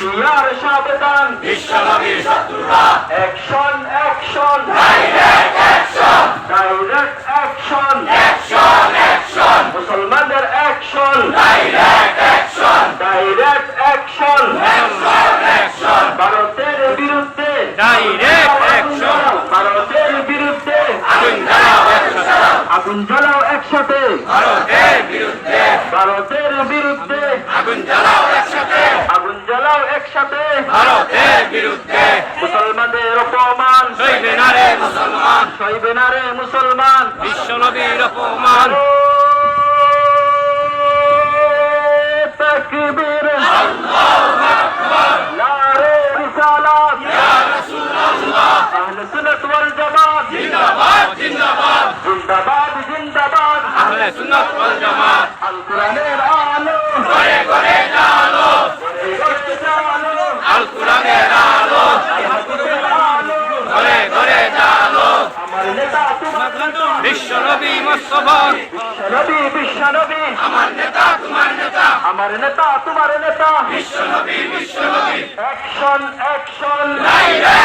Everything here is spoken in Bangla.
হুঁশিয়ার সাবধান বিশ্বনবীর শত্রুরা action action direct action direct action action action মুসলমানদের action direct action direct action member action ভারতের বিরুদ্ধে ডাইরেক্ট অ্যাকশন ভারতের বিরুদ্ধে আগুন জ্বালাও একসাথে আগুন জ্বালাও একসাথে ভারতের বিরুদ্ধে ভারতের বিরুদ্ধে আগুন জ্বালাও একসাথে আগুন জ্বালাও একসাথে ভারতের বিরুদ্ধে মুসলমানদের অপমান সইবে না রে মুসলমান সইবে না রে মুসলমান বিশ্বনবীর অপমান তাকবীর নারে রিসালাত আহলে সুন্নাত ওয়াল জামাত জিন্দাবাদ জিন্দাবাদ জিন্দাবাদ জিন্দাবাদ আহলে সুন্নাত ওয়াল জামাত আল কোরআনের আলো ঘরে ঘরে জালো আলো আল কোরআনের আলো ঘরে ঘরে জালো আমার নেতা তোমার বিশ্বনবী মুস্তাফা নবী বিশ্বনবী আমার নেতা তোমার নেতা আমার নেতা তোমার নেতা বিশ্বনবী বিশ্বনবী অ্যাকশন অ্যাকশন ডাইরেক্ট